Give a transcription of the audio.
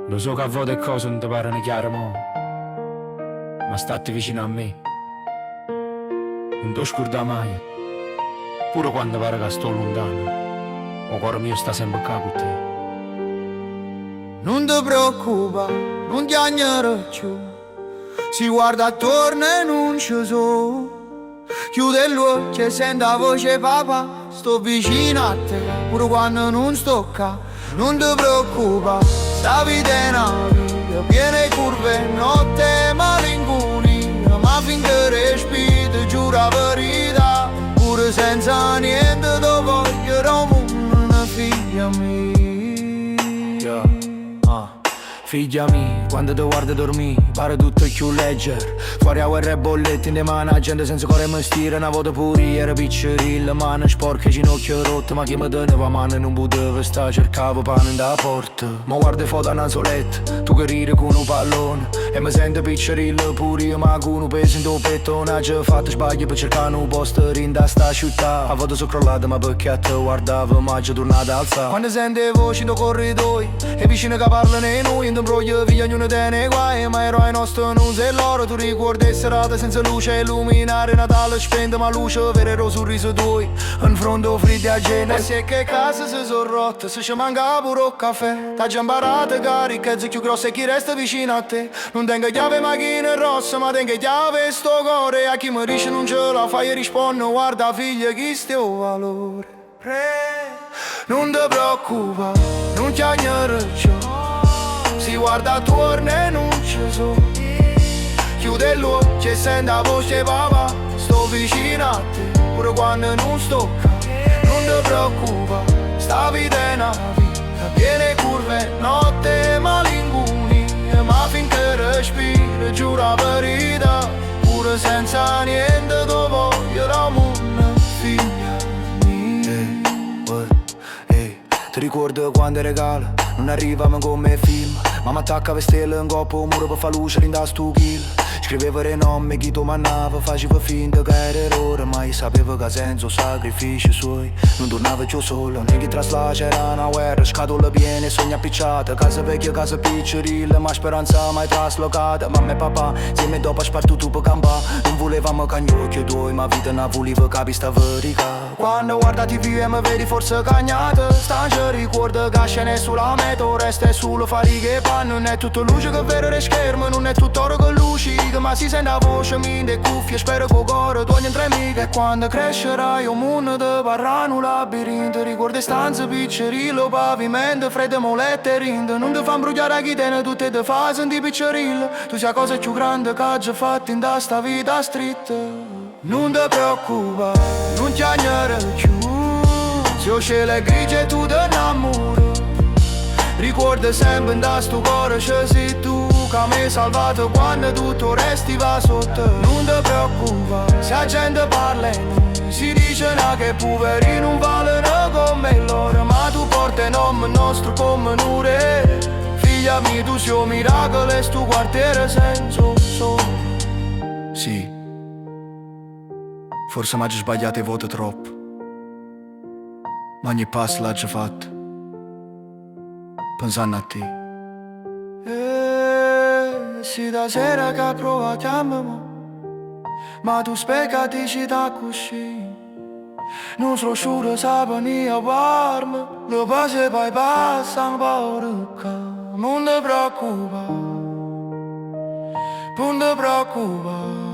Lo so che a volte cose non ti parlano chiaro, ma state vicino a me. Non ti scordare mai, pure quando pare che sto lontano, il cuore mio sta sempre qua con te. Non ti preoccupa, non ti agnare più. Si guarda attorno e non ci so. Chiude gli occhi e sente la voce papà. Sto vicino a te, pure quando non sto qua. Non ti preoccupa, sta vita è una via piena di curve, notte malinconia. Ma finché respiri, giuro la verità, pure senza niente ti voglio una figlia mia. Figlia mia, quando ti guardo dormire, pare tutto più leggero. Fuori a guerra e bollette, in mano, gente senza cuore mi stira. Una volta pure io ero piccerilla, mano sporche, ginocchio rotte. Ma chi mi teneva mano non poteva stare, cercavo pane da porta. Ma guarda foto a una soletta, tu che ridi con un pallone. E mi sento piccerilla pure io, ma con un peso in tuo petto. Non ci fatto sbaglio per cercare un posto in da sta città. A volte sono crollata ma perché a te guardavo, ma già tornata a alzare. Quando sento voci in corridoi, e vicino che parlano e noi imbroglio via ognuno te ne guai. Ma eroe nostro non sei loro. Tu ricordi serate senza luce illuminare Natale spento, ma luce vera sul riso tuoi. In fronte freddi a gente. E se che casa si sono rotte, se ci manca pure un caffè. T'ha già imparato carica, che più grossa e chi resta vicino a te. Non tengo chiave macchina rossa, ma tengo chiave sto cuore. A chi mi dice non ce la fai rispondo, guarda figlia chi sto valore. Non ti preoccupa, non ti agnare ciò. Si guarda attorno e non ci so. Chiude gli occhi e sente la voce papà. Sto vicino a te, pure quando non sto qua. Non ti preoccupa, sta vita è una vita piena di curve, notte malinconia. Ma finché respiri, giuro la verità, pure senza niente ti voglio da una figlia mia. Ti ricordo quando regalo non arrivavamo come film. Mamma attacca le stelle in coppa, muro per fa luce rinda stu kill. Scriveva i nomi, chi domandava, faceva finta che era errore. Ma io sapevo che senza sacrifici suoi non tornava più solo. Né chi trasla c'era una guerra, scatole piene, sogni appicciate. Casa vecchia, casa piccerilla, ma speranza mai traslocata. Mamma e papà, insieme dopo spartuto per campare. Non volevamo cagnocchio tuoi, ma vita non voleva capi sta verità. Quando guarda TV e mi vedi forse cagnata, stangia ricorda che scene sulla metro, resta solo fariche panno. Non è tutto luce che vedere schermo, non è tutto oro che lucida, ma si sente la voce mia e cuffie, spero che il cuore tu ogni tre amiche. E quando crescerai un mondo ti parrà un labirinto, ricordi stanze piccerille, pavimento, fredde molette e rinde. Non ti fa imbrugliare chi tiene tutte te fa sentire piccerille. Tu sia cosa più grande che hai fatto in sta vita street. Non ti preoccupa, non ti agnare più. Se il cielo è grigio e tu ti innamori, ricorda sempre in sto cuore c'è sei tu, che mi hai salvato quando tutto resti va sotto. Non ti preoccupa, se la gente parla e noi si dice che poveri non valgono come loro. Ma tu porti il nome nostro come nure. Figlia mia, tu sei un miracolo e sto quartiere senza solo. Sì, forse mi ho sbagliato e voto troppo, ma ogni passo l'ho già fatto pensando a te. Sì, da sera che prova chiamami, ma tu spiegati ci da così. Non sono sciuro sapani a warm, le cose poi passano paura. Non ti preoccupa, non ti preoccupa.